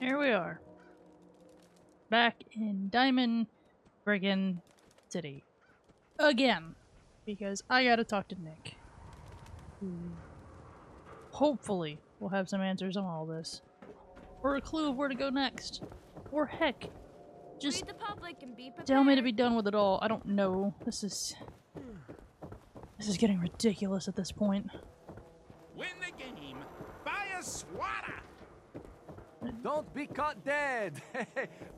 Here we are. Back in Diamond friggin' City. Again. Because I gotta talk to Nick. Who hopefully will have some answers on all this. Or a clue of where to go next. Or heck, just Read the public and be prepared. tell me to be done with it all. I don't know. This is getting ridiculous at this point. Win the game. Buy a swatter. Don't be caught dead.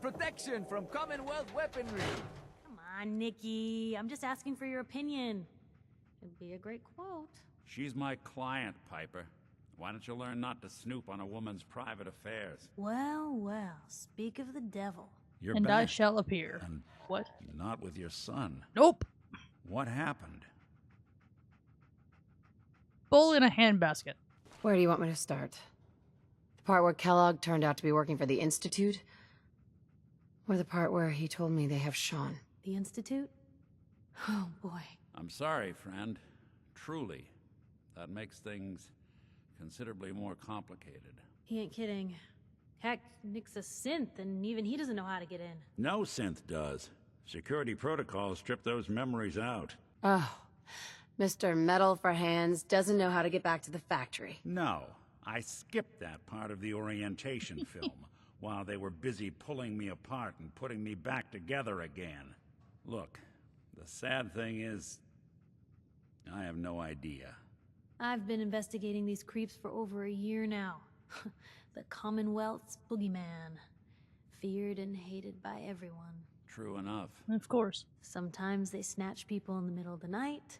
Protection from Commonwealth weaponry. Come on, Nikki. I'm just asking for your opinion. It'd be a great quote. She's my client, Piper. Why don't you learn not to snoop on a woman's private affairs? Well, well, speak of the devil. You're And back. I shall appear. And What? not with your son. Nope. What happened? Bull in a handbasket. Where do you want me to start? The part where Kellogg turned out to be working for the Institute? Or the part where he told me they have Sean? The Institute? Oh, boy. I'm sorry, friend. Truly. That makes things considerably more complicated. He ain't kidding. Heck, Nick's a synth, and even he doesn't know how to get in. No synth does. Security protocols strip those memories out. Oh, Mr. Metal for Hands doesn't know how to get back to the factory. No, I skipped that part of the orientation film while they were busy pulling me apart and putting me back together again. Look, the sad thing is, I have no idea. I've been investigating these creeps for over a year now. The Commonwealth's boogeyman. Feared and hated by everyone. True enough. Of course. Sometimes they snatch people in the middle of the night,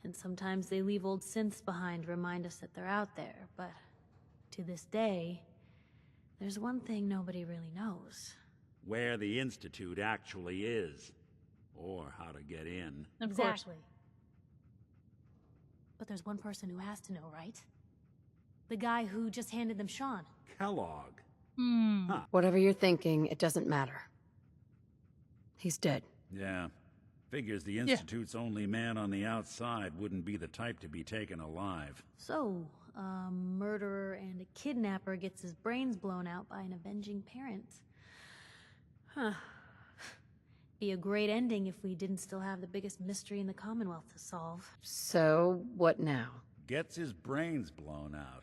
and sometimes they leave old synths behind to remind us that they're out there, but to this day, there's one thing nobody really knows. Where the Institute actually is. Or how to get in. Of course. Exactly. But there's one person who has to know, right? The guy who just handed them Sean. Kellogg. Hmm. Whatever you're thinking, it doesn't matter. He's dead. Yeah. Figures the Institute's only man on the outside wouldn't be the type to be taken alive. So, a murderer and a kidnapper gets his brains blown out by an avenging parent. Huh. Be a great ending if we didn't still have the biggest mystery in the Commonwealth to solve. So, what now? Gets his brains blown out.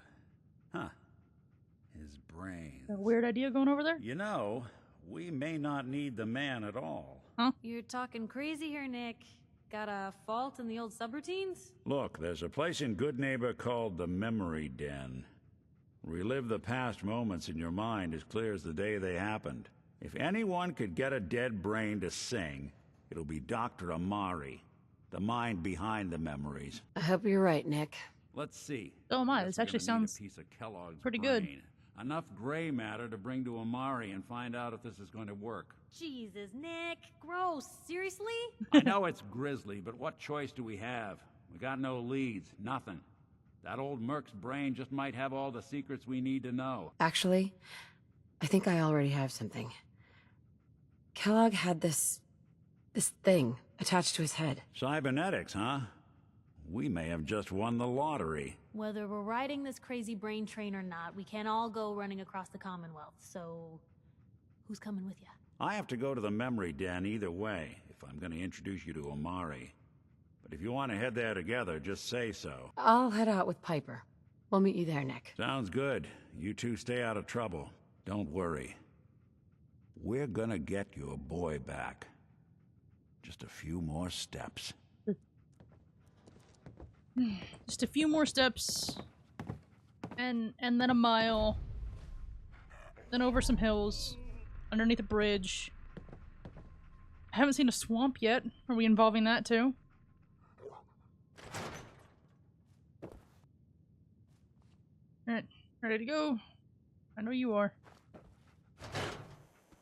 Huh. His brains. A weird idea going over there? You know, we may not need the man at all. You're talking crazy here, Nick. Got a fault in the old subroutines? Look, there's a place in Good Neighbor called the Memory Den. Relive the past moments in your mind as clear as the day they happened. If anyone could get a dead brain to sing, it'll be Dr. Amari, the mind behind the memories. I hope you're right, Nick. Let's see. Oh my, Guess this we're actually gonna need sounds a piece of Kellogg's pretty brain. good. Enough gray matter to bring to Amari and find out if this is going to work. Jesus, Nick. Gross. Seriously? I know it's grisly, but what choice do we have? We got no leads, nothing. That old Merc's brain just might have all the secrets we need to know. Actually, I think I already have something. Kellogg had this thing attached to his head. Cybernetics, huh? We may have just won the lottery. Whether we're riding this crazy brain train or not, we can't all go running across the Commonwealth, so who's coming with you? I have to go to the memory den either way, if I'm going to introduce you to Amari. But if you want to head there together, just say so. I'll head out with Piper. We'll meet you there, Nick. Sounds good. You two stay out of trouble. Don't worry. We're gonna get your boy back. Just a few more steps. Just a few more steps. And then a mile. Then over some hills. Underneath a bridge. I haven't seen a swamp yet. Are we involving that too? Alright, ready to go? I know you are.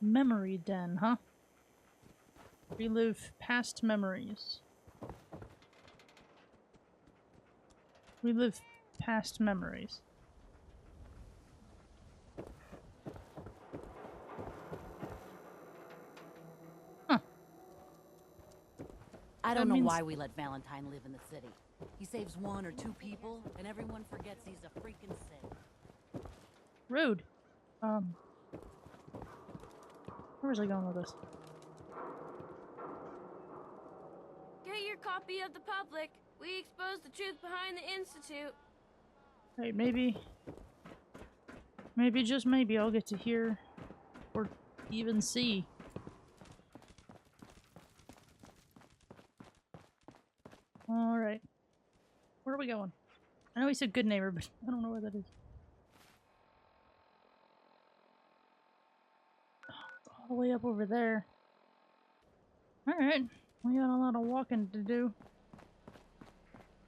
Memory den, huh? Relive past memories. Relive past memories. Huh. I That don't know means- why we let Valentine live in the city. He saves one or two people, and everyone forgets he's a freaking sin. Rude. Where's I going with this? Get your copy of the public. We expose the truth behind the Institute. Right, maybe... Maybe, just maybe, I'll get to hear or even see. Alright. Where are we going? I know he said good neighbor, but I don't know where that is. All the way up over there. Alright. We got a lot of walking to do.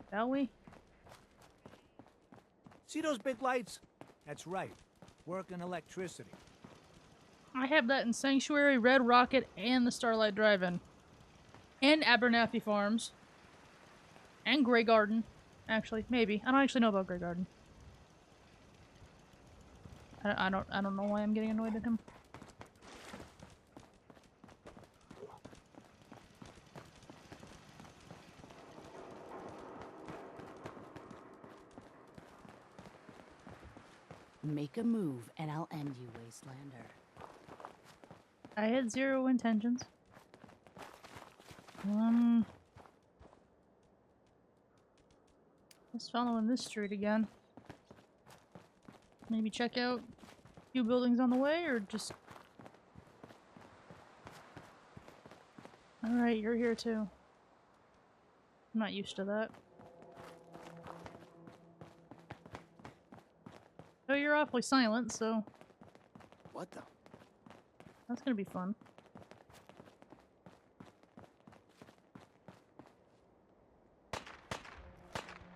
Shall we? See those big lights? That's right. Working electricity. I have that in Sanctuary, Red Rocket, and the Starlight Drive-In. And Abernathy Farms. And Grey Garden. Actually, maybe. I don't actually know about Grey Garden. I don't know why I'm getting annoyed at him. Make a move, and I'll end you, Wastelander. I had zero intentions. Just following this street again. Maybe check out a few buildings on the way, or just... Alright, you're here too. I'm not used to that. Oh, you're awfully silent, so What the? that's gonna be fun.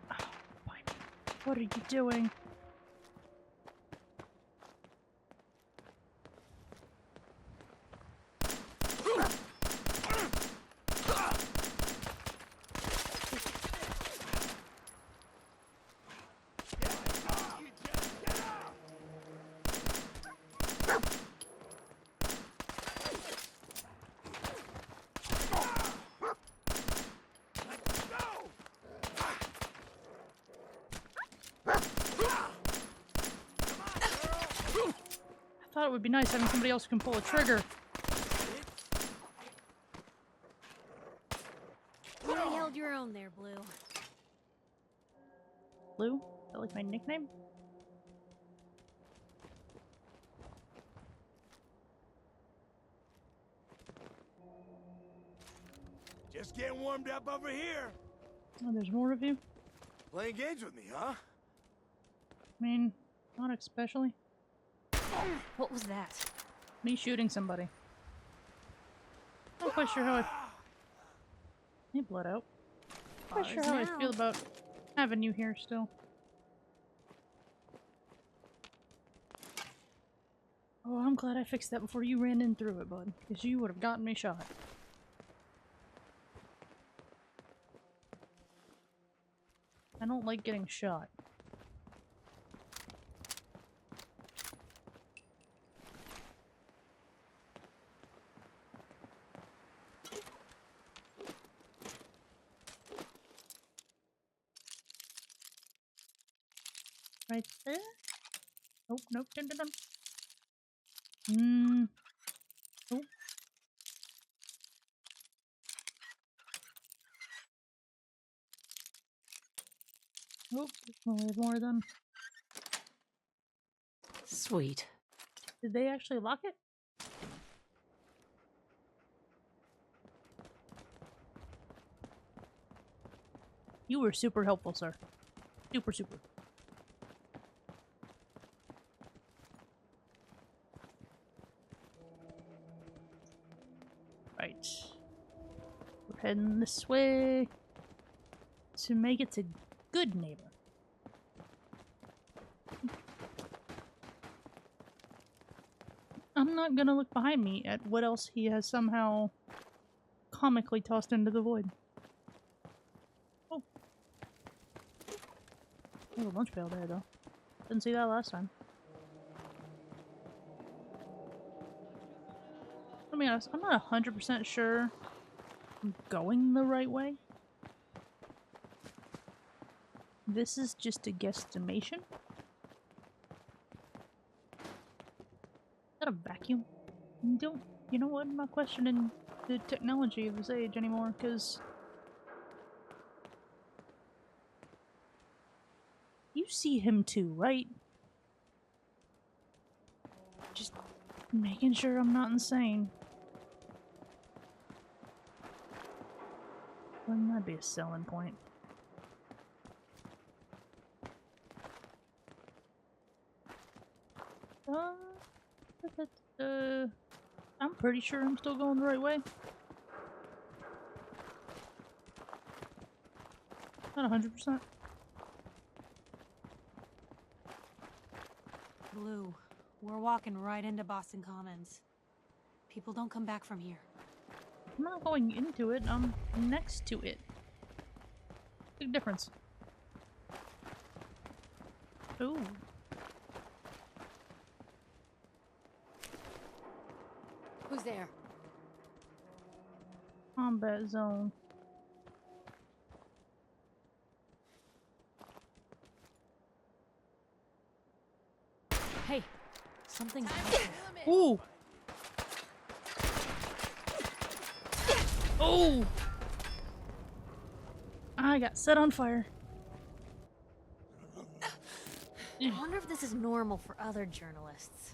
Oh, what are you doing? I thought it would be nice having somebody else who can pull a trigger. Really held your own there, Blue. Blue? Is that like my nickname? Just getting warmed up over here. Oh, there's more of you? Playing games with me, huh? I mean, not especially. What was that? Me shooting somebody. Not quite sure how I... He bled out. Not quite sure Bars how I now. feel about having you here still. Oh, I'm glad I fixed that before you ran in through it, bud. Because you would have gotten me shot. I don't like getting shot. Right there? Nope, nope, dun, dun, dun. Oh. Oh, there's way more of them. Sweet. Did they actually lock it? You were super helpful, sir. Super, super. Right. We're heading this way to make it to good neighbor. I'm not gonna look behind me at what else he has somehow comically tossed into the void. Oh. There's a lunch pail there, though. Didn't see that last time. Let me honest, I'm not 100% sure I'm going the right way. This is just a guesstimation. Is that a vacuum? Don't You know what? I'm not questioning the technology of this age anymore, because you see him too, right? Just making sure I'm not insane. Wouldn't that be a selling point? I'm pretty sure I'm still going the right way. Not 100%. Blue, we're walking right into Boston Commons. People don't come back from here. I'm not going into it, I'm next to it. Big difference. Ooh. Who's there? Combat zone. Hey, something's happening. Ooh! Oh! I got set on fire. I wonder if this is normal for other journalists.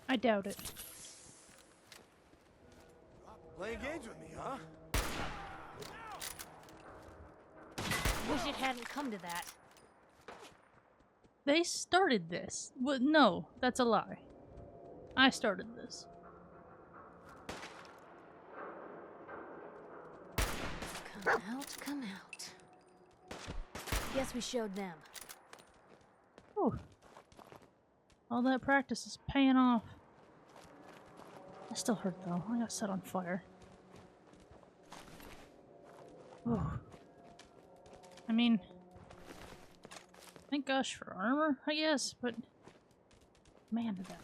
I doubt it. Playing games with me, huh? Wish it hadn't come to that. They started this. Well, no, that's a lie. I started this. Come out, come out. Guess we showed them. Whew. All that practice is paying off. I still hurt though. I got set on fire. Whew. I mean, thank gosh for armor, I guess, but man, did that.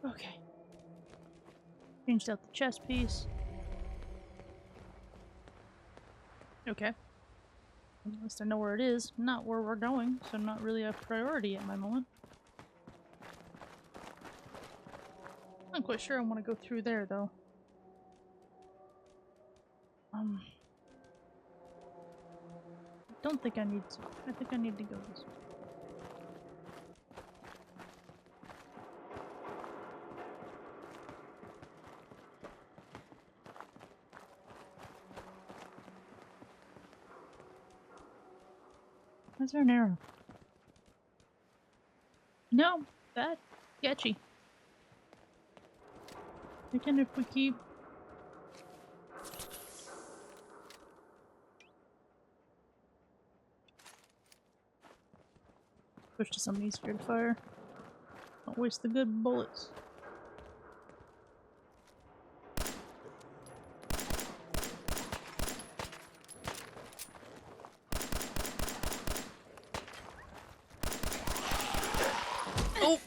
Okay. Changed out the chest piece. Okay. At least I know where it is. Not where we're going, so not really a priority at my moment. I'm not quite sure I want to go through there, though. Don't think I need to. I think I need to go this way. Where's there an arrow? No, that's sketchy. Thinking if we keep push to somebody's scared of fire. Don't waste the good bullets. Oh!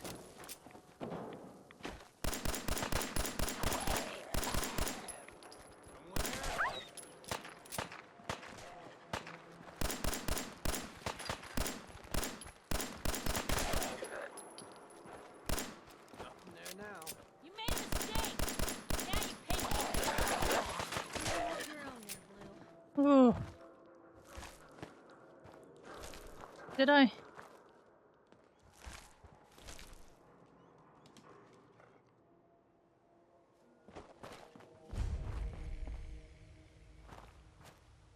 You made a mistake. Now you pay for it. You're on there, Blue. Oh. Did I?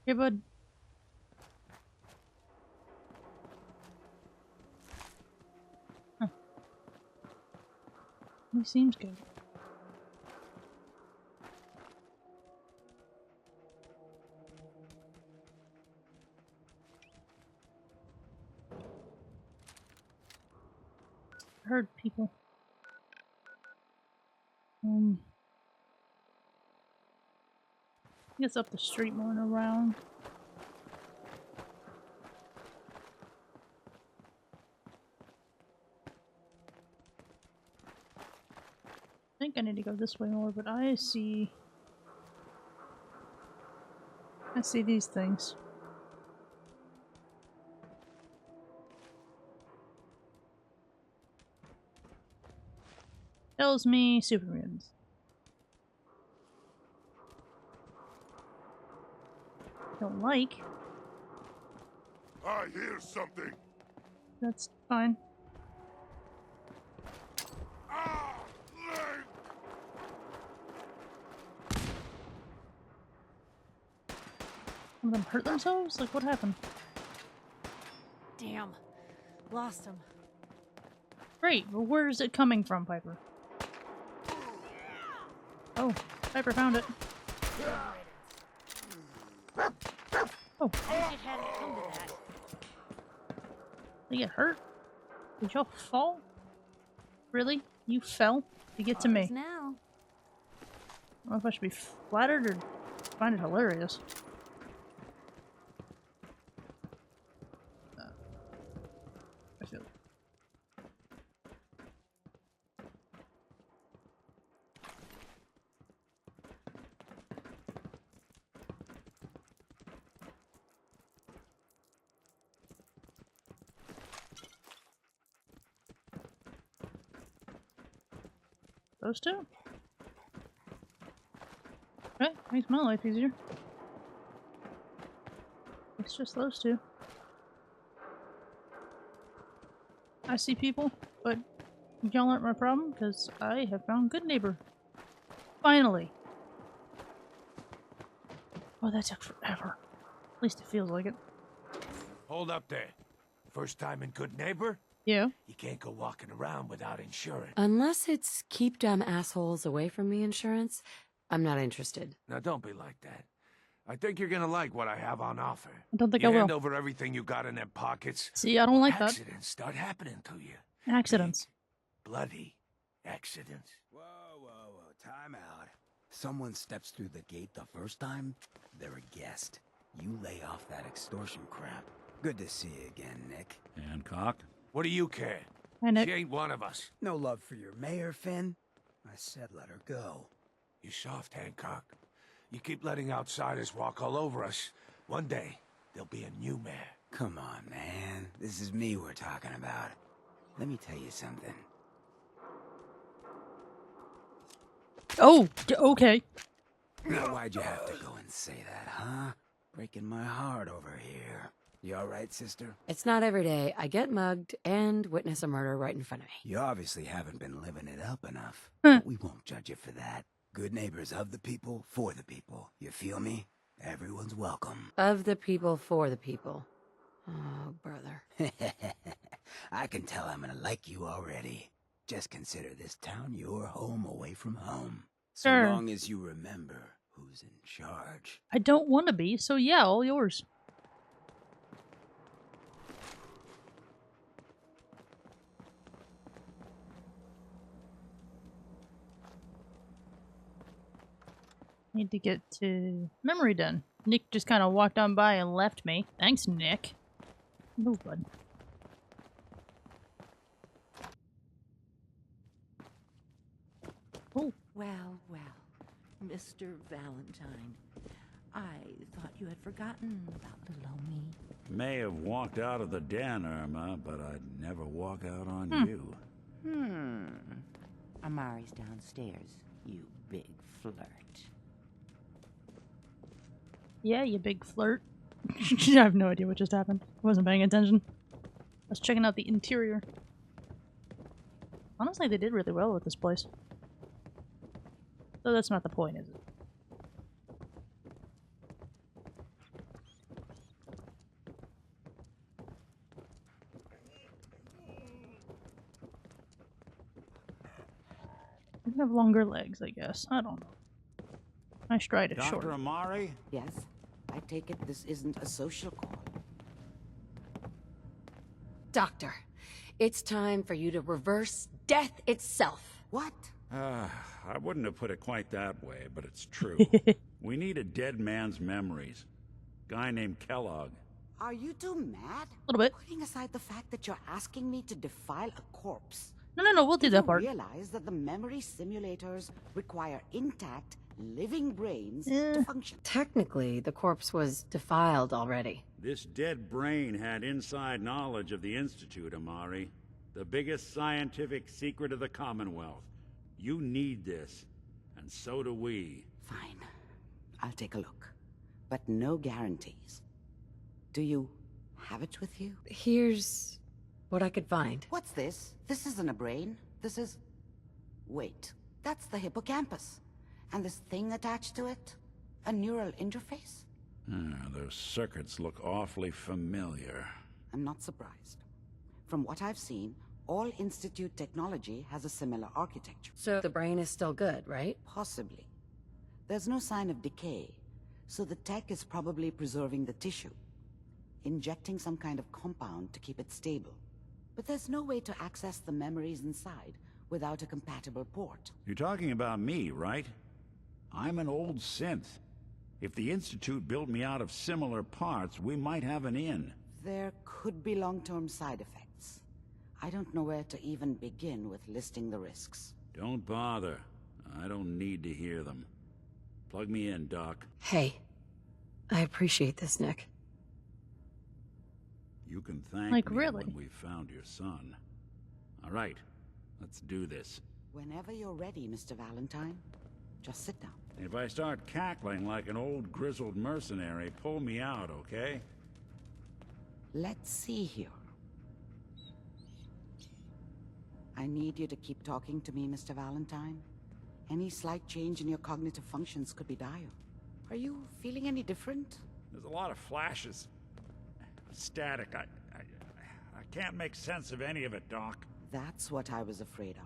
Hey, bud. Huh. He seems good. Heard people. I guess up the street more and around. I think I need to go this way more, but I see these things. Tells me super mutants. Don't like. I hear something. That's fine. Ah! Leg! Some of them hurt themselves? Like, what happened? Damn. Lost him. Great, well, where is it coming from, Piper? Oh, Piper found it. Oh. It hadn't come to that. Did you get hurt? Did y'all fall? Really? You fell to get to me? Now. I don't know if I should be flattered or find it hilarious. I feel. Those two? Okay, makes my life easier. It's just those two. I see people, but y'all aren't my problem because I have found Good Neighbor. Finally! Oh, that took forever. At least it feels like it. Hold up there. First time in Good Neighbor? Yeah. You can't go walking around without insurance. Unless it's keep dumb assholes away from me insurance, I'm not interested. Now don't be like that. I think you're gonna like what I have on offer. I don't think you I will. hand over everything you got in them pockets. See, I don't like that. Accidents start happening to you. Accidents. Big, bloody accidents. Whoa, whoa, whoa. Time out. Someone steps through the gate the first time, they're a guest. You lay off that extortion crap. Good to see you again, Nick. Hancock? What do you care? Hi, Nick. She ain't one of us. No love for your mayor, Finn? I said let her go. You soft, Hancock. You keep letting outsiders walk all over us. One day, there'll be a new mayor. Come on, man. This is me we're talking about. Let me tell you something. Oh, okay. Now, why'd you have to go and say that, huh? Breaking my heart over here. You alright, sister? It's not every day I get mugged and witness a murder right in front of me. You obviously haven't been living it up enough. Huh. But we won't judge you for that. Good neighbors of the people, for the people. You feel me? Everyone's welcome. Of the people, for the people. Oh, brother. I can tell I'm gonna like you already. Just consider this town your home away from home. So Sure. long as you remember who's in charge. I don't want to be, so yeah, all yours. Need to get to Memory Den. Nick just kind of walked on by and left me. Thanks, Nick. Move, bud. Oh, Well, well, Mr. Valentine. I thought you had forgotten about little old me. May have walked out of the den, Irma, but I'd never walk out on you. Amari's downstairs, you big flirt. yeah, you big flirt. I have no idea what just happened. I wasn't paying attention. I was checking out the interior. Honestly, they did really well with this place. Though that's not the point, is it? You have longer legs, I guess. I don't know. My stride is short. Dr. Amari? Yes, I take it this isn't a social call. Doctor, it's time for you to reverse death itself. What? I wouldn't have put it quite that way, but it's true. We need a dead man's memories. Guy named Kellogg. Are you two mad? A little bit. Putting aside the fact that you're asking me to defile a corpse. No, we'll do that part. You realize that the memory simulators require intact, living brains Eh. to function. Technically, the corpse was defiled already. This dead brain had inside knowledge of the Institute, Amari. The biggest scientific secret of the Commonwealth. You need this, and so do we. Fine. I'll take a look. But no guarantees. Do you have it with you? Here's what I could find. What's this? This isn't a brain. This is... Wait. That's the hippocampus. And this thing attached to it? A neural interface? Those circuits look awfully familiar. I'm not surprised. From what I've seen, all Institute technology has a similar architecture. So the brain is still good, right? Possibly. There's no sign of decay, so the tech is probably preserving the tissue, injecting some kind of compound to keep it stable. But there's no way to access the memories inside without a compatible port. You're talking about me, right? I'm an old synth. If the Institute built me out of similar parts, we might have an in. There could be long-term side effects. I don't know where to even begin with listing the risks. Don't bother. I don't need to hear them. Plug me in, Doc. Hey, I appreciate this, Nick. You can thank Like, me really? when we've found your son. All right, let's do this. Whenever you're ready, Mr. Valentine, just sit down. If I start cackling like an old grizzled mercenary, pull me out, okay? Let's see here. I need you to keep talking to me, Mr. Valentine. Any slight change in your cognitive functions could be dire. Are you feeling any different? There's a lot of flashes. Static. I can't make sense of any of it, Doc. That's what I was afraid of.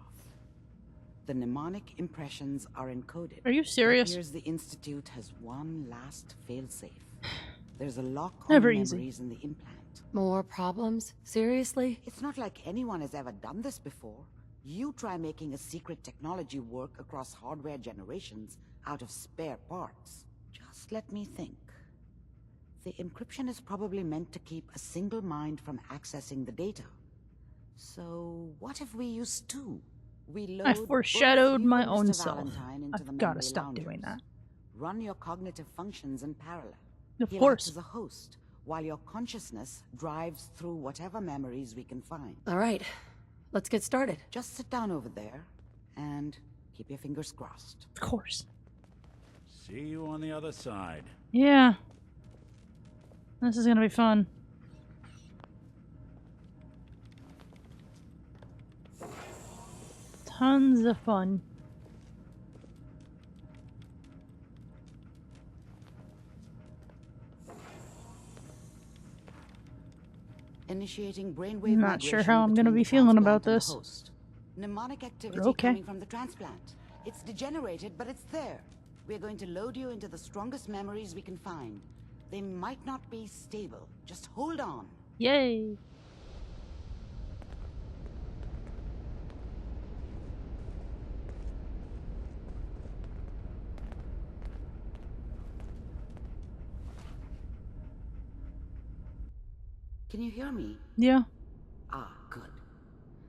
The mnemonic impressions are encoded. Are you serious? It appears the Institute has one last failsafe. There's a lock on Never the easy. memories in the implant. More problems? Seriously? It's not like anyone has ever done this before. You try making a secret technology work across hardware generations out of spare parts. Just let me think. The encryption is probably meant to keep a single mind from accessing the data. So, what if we use two? We load I both foreshadowed you my and own Mr. self. Valentine into the I've gotta memory stop loungers. doing that. Run your cognitive functions in parallel. Of He'll course. act as a host, while your consciousness drives through whatever memories we can find. All right, let's get started. Just sit down over there, and keep your fingers crossed. Of course. See you on the other side. Yeah. This is gonna be fun. Tons of fun. Initiating brainwave Not sure migration how I'm gonna between be the feeling about transplant and the this. host. Mnemonic activity Okay. coming from the transplant. It's degenerated, but it's there. We're going to load you into the strongest memories we can find. They might not be stable. Just hold on. Yay. Can you hear me? Yeah. Ah, good.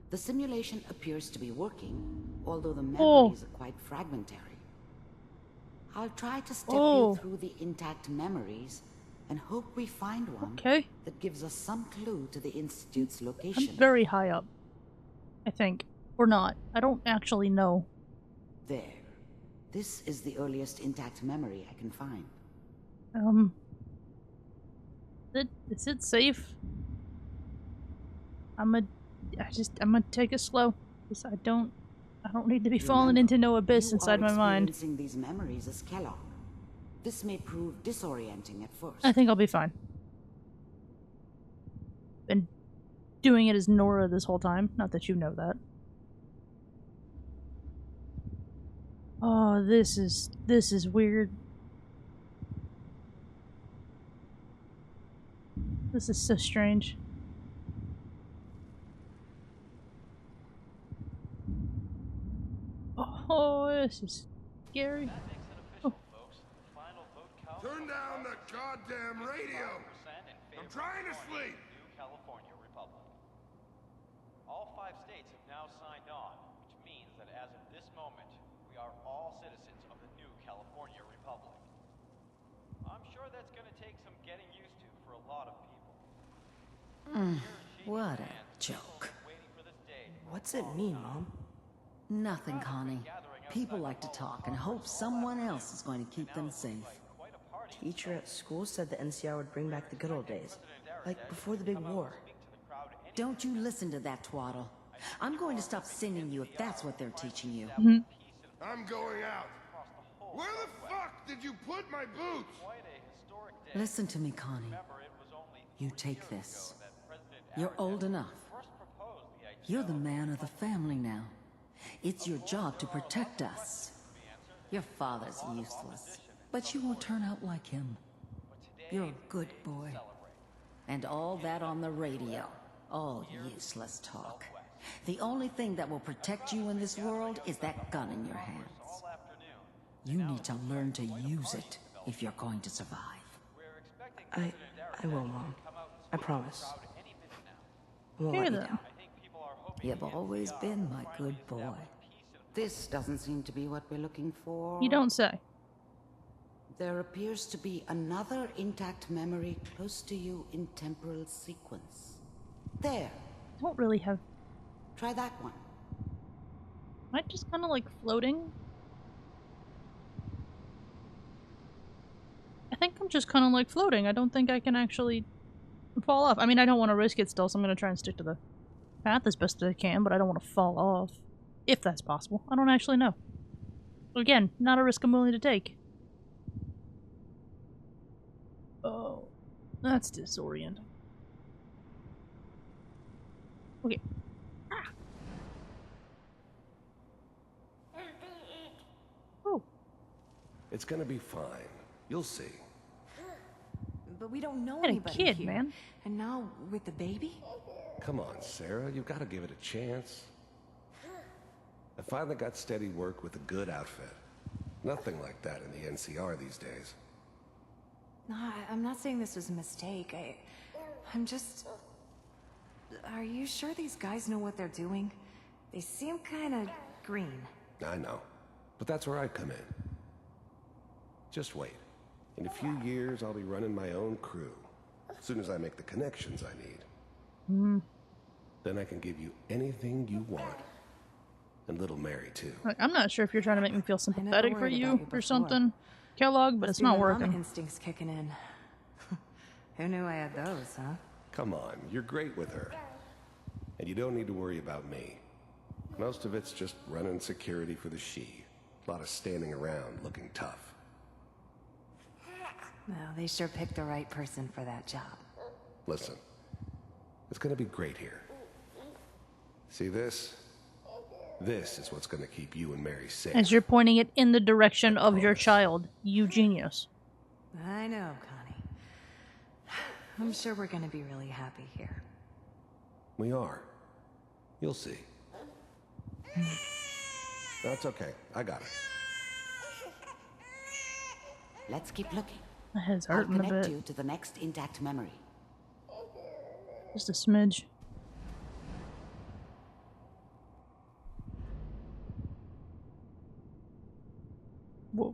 The simulation appears to be working, although the Oh. memories are quite fragmentary. I'll try to step Oh. you through the intact memories and hope we find one Okay. that gives us some clue to the Institute's I'm location. very high up. I think. Or not. I don't actually know. There. This is the earliest intact memory I can find. Is it safe? I'm gonna take it slow. 'Cause I don't need to be falling Remember, into no abyss you inside are my mind. experiencing these memories as Kellogg. This may prove disorienting at first. I think I'll be fine. Been doing it as Nora this whole time. Not that you know that. Oh, this is weird. This is so strange. Oh, Oh, this is scary. Oh. Turn down the goddamn radio! I'm trying to sleep! California Republic. All 5 states have now signed on, which means that as of this moment, we are all citizens of the new California Republic. I'm sure that's going to take some getting used to for a lot of people. What a joke. What's it mean, Mom? Nothing, Connie. People like to talk and hope someone else is going to keep them safe. Teacher at school said the NCR would bring back the good old days. Like before the big war. Don't you listen to that twaddle. I'm going to stop sending you if that's what they're teaching you. I'm going out. Where the fuck did you put my boots? Listen to me, Connie. You take this. You're old enough. You're the man of the family now. It's your job to protect us. Your father's useless, but you won't turn out like him. You're a good boy. And all that on the radio. All useless talk. The only thing that will protect you in this world is that gun in your hands. You need to learn to use it if you're going to survive. I will, Mom. I promise. I won't Hear let you them. down. You've always been my good boy. This doesn't seem to be what we're looking for. You don't say. There appears to be another intact memory close to you in temporal sequence. There. Don't really have. Try that one. Am I just kind of like floating? I think I'm just kind of like floating. I don't think I can actually fall off. I mean, I don't want to risk it still, so I'm going to try and stick to the path as best as I can, but I don't want to fall off. If that's possible. I don't actually know. Again, not a risk I'm willing to take. Oh, that's disorienting. Okay. Ah. Oh. It's gonna be fine. You'll see. But we don't know Had a anybody kid, here. man. And now with the baby? Come on, Sarah. You've got to give it a chance. I finally got steady work with a good outfit. Nothing like that in the NCR these days. No, I'm not saying this was a mistake. I'm just... Are you sure these guys know what they're doing? They seem kind of green. I know. But that's where I come in. Just wait. In a few years, I'll be running my own crew. As soon as I make the connections I need. Then I can give you anything you want. And little Mary, too. Like, I'm not sure if you're trying to make me feel sympathetic for worried you about you or before. something, Kellogg, but Must it's be not the mama working. instincts kicking in. Who knew I had those, huh? Come on, you're great with her. And you don't need to worry about me. Most of it's just running security for the she. A lot of standing around looking tough. Well, they sure picked the right person for that job. Listen, it's gonna be great here. See this? This is what's gonna keep you and Mary safe. As you're pointing it in the direction of your child, you genius. I know, Connie. I'm sure we're gonna be really happy here. We are. You'll see. That's okay. I got it. Let's keep looking. My head's I'll hurting a connect bit. you to the next intact memory. Just a smidge. Whoa.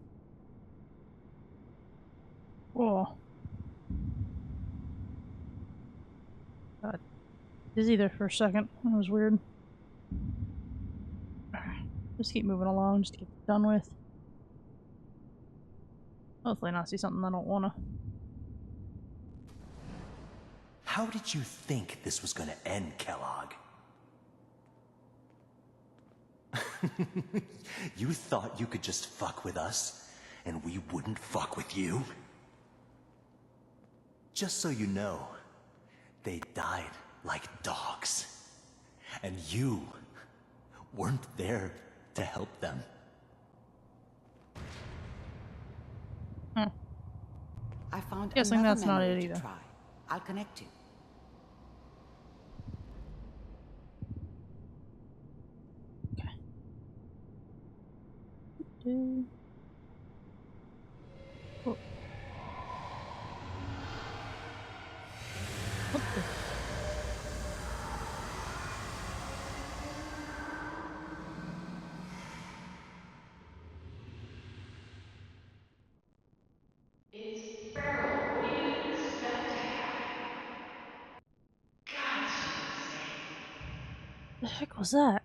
Whoa. Got dizzy there for a second. That was weird. Just keep moving along, just to get it done with. Hopefully not see something I don't wanna. How did you think this was gonna end, Kellogg? You thought you could just fuck with us, and we wouldn't fuck with you? Just so you know, they died like dogs. And you weren't there to help them. I found Guessing another that's not memory it to either. try. I'll connect you. do. Oh. What the? It's Beryl. What do you expect to happen? God, she's insane. The heck was that?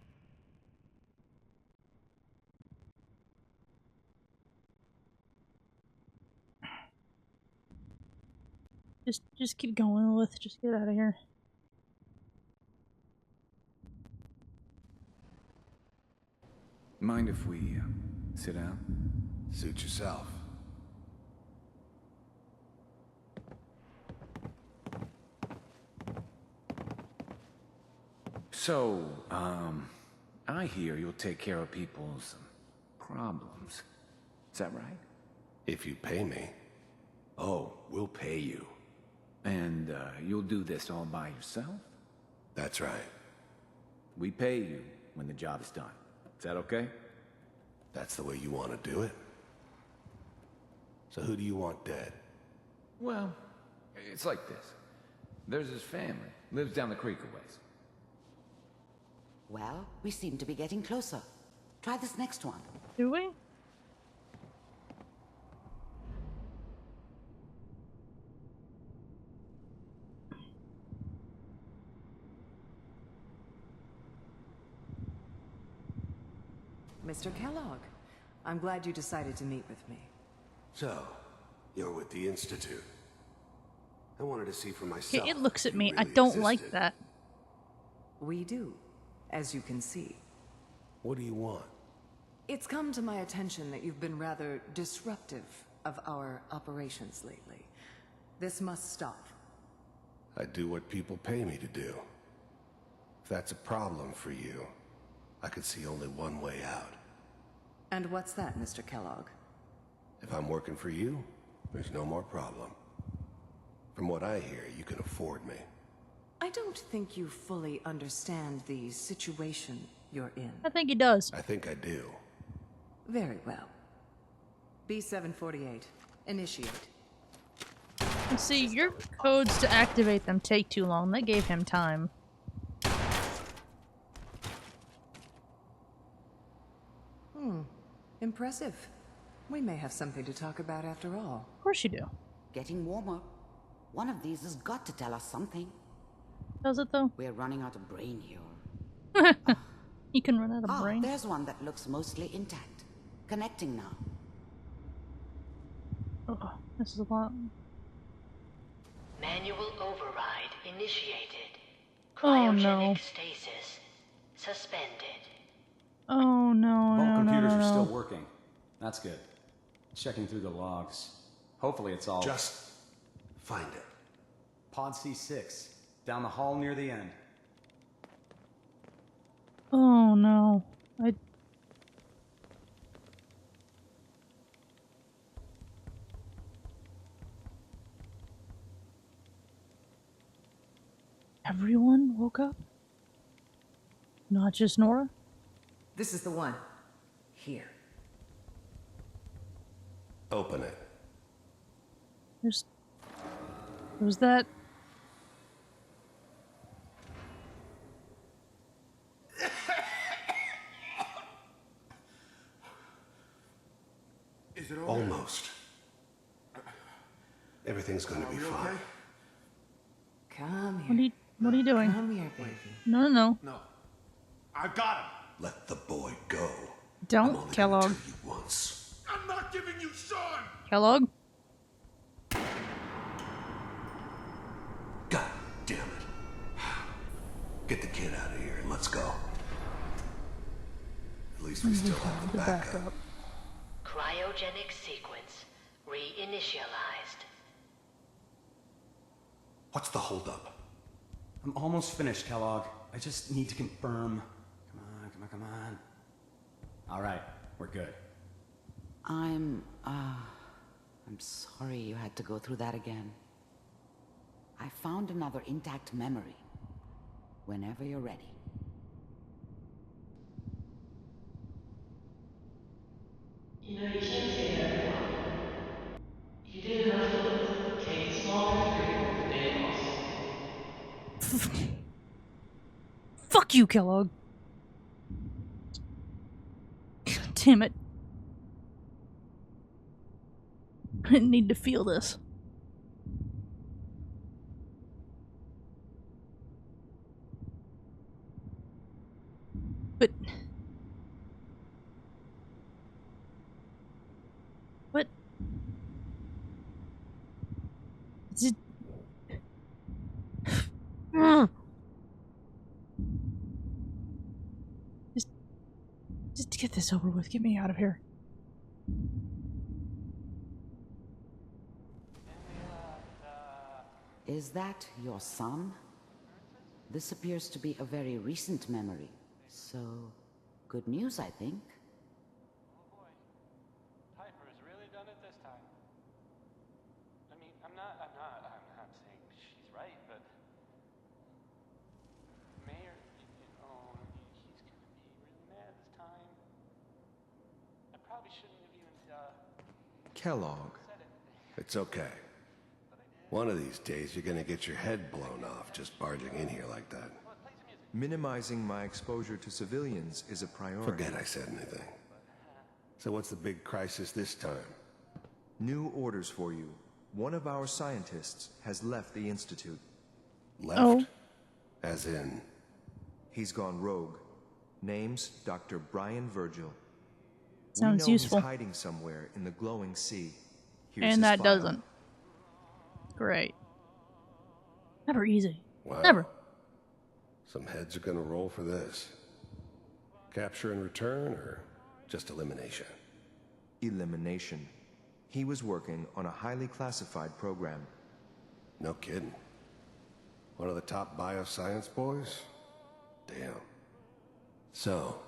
Just keep going, Lilith. Just get out of here. Mind if we sit down? Suit yourself. So, I hear you'll take care of people's problems. Is that right? If you pay me. Oh, we'll pay you. And, you'll do this all by yourself? That's right. We pay you when the job is done. Is that okay? That's the way you want to do it? So who do you want dead? Well, it's like this. There's his family. Lives down the creek a ways. Well, we seem to be getting closer. Try this next one. Do we? Mr. Kellogg, I'm glad you decided to meet with me. So, you're with the Institute. I wanted to see for myself. Okay, it looks at if me. you I really don't like existed. that. We do, as you can see. What do you want? It's come to my attention that you've been rather disruptive of our operations lately. This must stop. I do what people pay me to do. If that's a problem for you, I could see only one way out. And what's that, Mr. Kellogg? If I'm working for you, there's no more problem. From what I hear, you can afford me. I don't think you fully understand the situation you're in. I think he does. I think I do. Very well. B-748, initiate. See, your codes to activate them take too long. They gave him time. Impressive. We may have something to talk about after all. Of course you do. Getting warmer. One of these has got to tell us something. Does it though? We're running out of brain here. You can run out of brain. There's one that looks mostly intact. Connecting now. Oh, this is a lot. Manual override initiated. Oh no. Stasis suspended. Oh no, All no, computers no, no, are still no. working. That's good. Checking through the logs. Hopefully it's all... Just find it. Pod C6. Down the hall near the end. Oh no. Everyone woke up? Not just Nora? This is the one. Here. Open it. Was that... Is it over? Almost. Everything's gonna be fine. Okay? Come here. What are you doing? Come here, baby. No, no, no. No. I've got him. Let the boy go. Don't, Kellogg. Once. I'm not giving you Sean. Kellogg? God damn it. Get the kid out of here and let's go. At least we still have the backup. Cryogenic sequence reinitialized. What's the holdup? I'm almost finished, Kellogg. I just need to confirm. Come on. All right, we're good. I'm sorry you had to go through that again. I found another intact memory. Whenever you're ready. You know, you can't save everyone. You did enough good. Take the small victory over the big loss. Fuck you, Kellogg. God damn it. I didn't need to feel this. But... What? Is it... Just get this over with. Get me out of here. Is that your son? This appears to be a very recent memory. So, good news, I think. Oh boy. Piper's really done it this time. I mean, I'm not saying she's right, but... Mayor, he's gonna be really mad this time. I probably shouldn't have even, Kellogg. It's okay. One of these days, you're gonna get your head blown off just barging in here like that. Minimizing my exposure to civilians is a priority. Forget I said anything. So what's the big crisis this time? New orders for you. One of our scientists has left the Institute. Left? Oh. As in? He's gone rogue. Name's Dr. Brian Virgil. Sounds we know useful. He's hiding somewhere in the glowing sea. Here's his And that file. doesn't. Great. Never easy. Wow. Never. Some heads are gonna roll for this. Capture and return, or just elimination? Elimination. He was working on a highly classified program. No kidding. One of the top bioscience boys? Damn. So,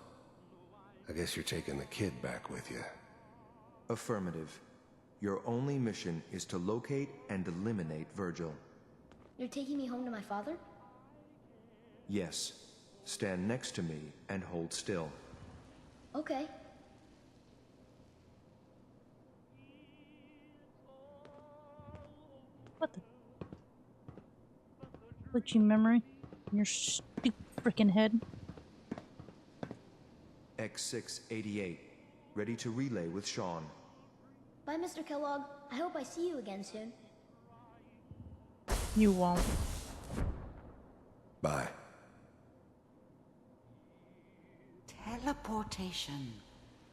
I guess you're taking the kid back with you. Affirmative. Your only mission is to locate and eliminate Virgil. You're taking me home to my father? Yes. Stand next to me and hold still. Okay. What the? Glitchy memory in your stupid freaking head. X688. Ready to relay with Sean. Bye, Mr. Kellogg. I hope I see you again soon. You won't. Bye. Teleportation.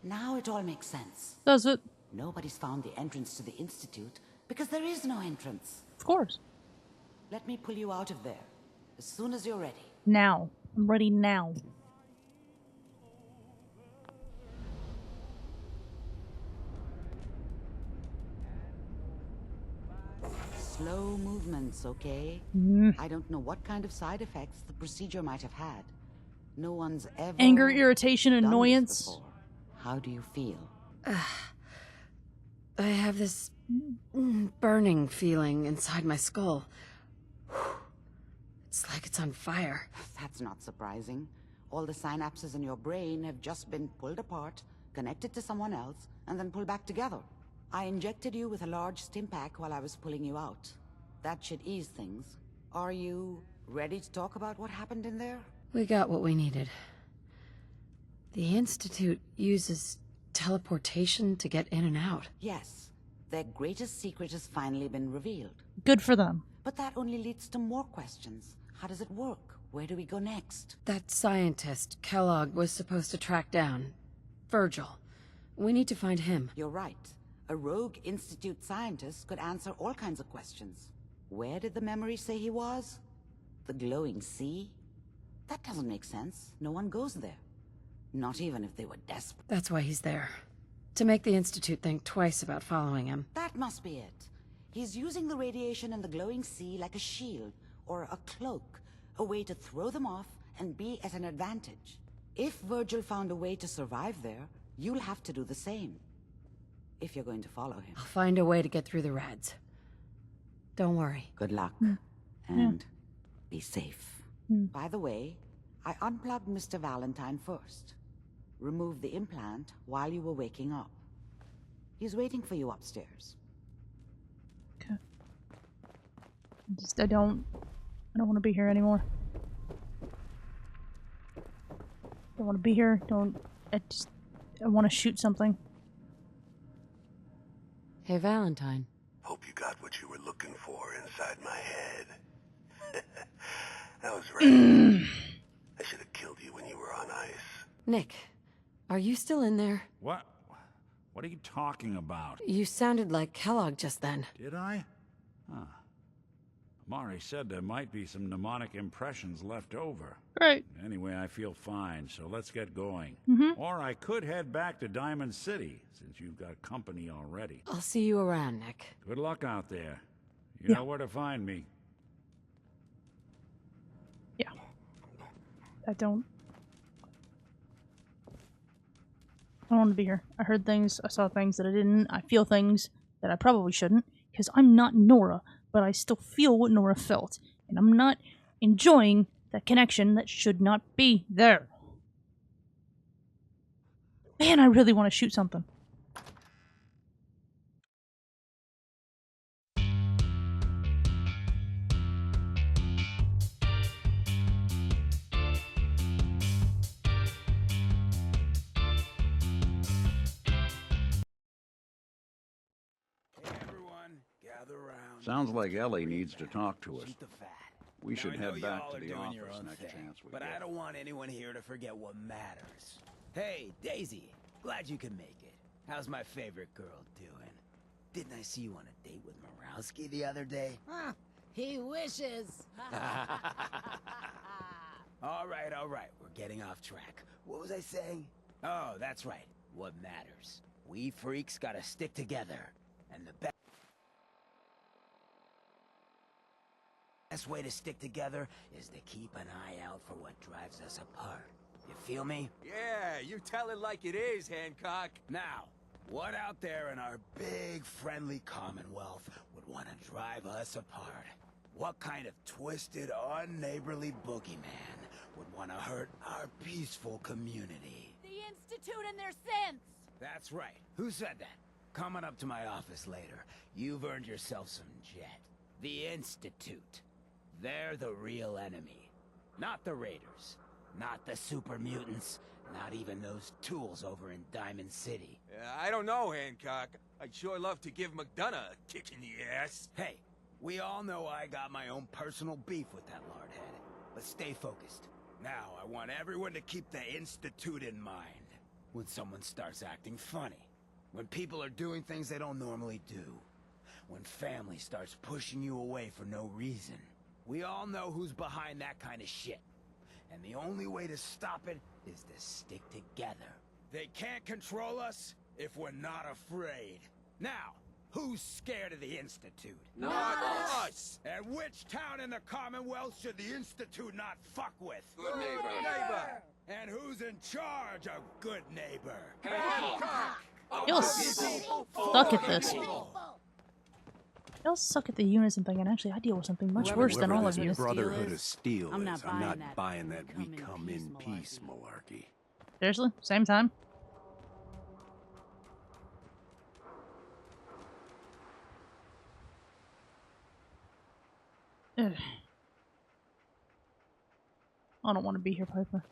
Now it all makes sense. Does it? Nobody's found the entrance to the Institute because there is no entrance. Of course. Let me pull you out of there as soon as you're ready. Now. I'm ready now. Slow movements, okay? Mm. I don't know what kind of side effects the procedure might have had. No one's ever... Anger, irritation, done this annoyance. before. How do you feel? I have this burning feeling inside my skull. It's like it's on fire. That's not surprising. All the synapses in your brain have just been pulled apart, connected to someone else, and then pulled back together. I injected you with a large stim pack while I was pulling you out. That should ease things. Are you ready to talk about what happened in there? We got what we needed. The Institute uses teleportation to get in and out. Yes. Their greatest secret has finally been revealed. Good for them. But that only leads to more questions. How does it work? Where do we go next? That scientist, Kellogg, was supposed to track down Virgil. We need to find him. You're right. A rogue Institute scientist could answer all kinds of questions. Where did the memory say he was? The glowing sea? That doesn't make sense. No one goes there. Not even if they were desperate. That's why he's there. To make the Institute think twice about following him. That must be it. He's using the radiation in the glowing sea like a shield, or a cloak, a way to throw them off and be at an advantage. If Virgil found a way to survive there, you'll have to do the same. If you're going to follow him. I'll find a way to get through the rads. Don't worry. Good luck. Mm. And be safe. By the way, I unplugged Mr. Valentine first. Removed the implant while you were waking up. He's waiting for you upstairs. Okay. I don't want to be here anymore. Don't want to be here. I want to shoot something. Hey, Valentine. Hope you got what you were looking for inside my head. That was right. I should have killed you when you were on ice. Nick, are you still in there? What? What are you talking about? You sounded like Kellogg just then. Did I? Huh. Mari said there might be some mnemonic impressions left over. Right. Anyway, I feel fine, so let's get going. Mm-hmm. Or I could head back to Diamond City, since you've got company already. I'll see you around, Nick. Good luck out there. You know where to find me. Yeah. I don't want to be here. I heard things, I saw things that I didn't, I feel things that I probably shouldn't, because I'm not Nora, but I still feel what Nora felt, and I'm not enjoying that connection that should not be there. Man, I really want to shoot something. Sounds like Ellie needs to talk to us. We should Now, I know head back y'all to are the doing your office own next thing, chance we but get. I don't want anyone here to forget what matters. Hey, Daisy, glad you could make it. How's my favorite girl doing? Didn't I see you on a date with Morowski the other day? Huh, he wishes. All right, we're getting off track. What was I saying? Oh, that's right, what matters. We freaks gotta stick together, and the best way to stick together is to keep an eye out for what drives us apart. You feel me? Yeah, you tell it like it is, Hancock. Now, what out there in our big, friendly Commonwealth would want to drive us apart? What kind of twisted, unneighborly boogeyman would want to hurt our peaceful community? The Institute and their sins. That's right. Who said that? Coming up to my office later. You've earned yourself some jet. The Institute. They're the real enemy. Not the Raiders. Not the super mutants. Not even those tools over in Diamond City. I don't know, Hancock. I'd sure love to give McDonough a kick in the ass. Hey, we all know I got my own personal beef with that lardhead. But stay focused. Now, I want everyone to keep the Institute in mind. When someone starts acting funny. When people are doing things they don't normally do. When family starts pushing you away for no reason. We all know who's behind that kind of shit. And the only way to stop it is to stick together. They can't control us if we're not afraid. Now, who's scared of the Institute? Not us! And which town in the Commonwealth should the Institute not fuck with? Good neighbor! And who's in charge of good neighbor? Hancock! You'll suck at this. Y'all suck at the unison thing, and actually I deal with something much worse than all of you. Brotherhood of Steel I'm not is. I'm not buying buying that that we come in peace malarkey. Seriously? Same time? Ugh. I don't want to be here, Piper.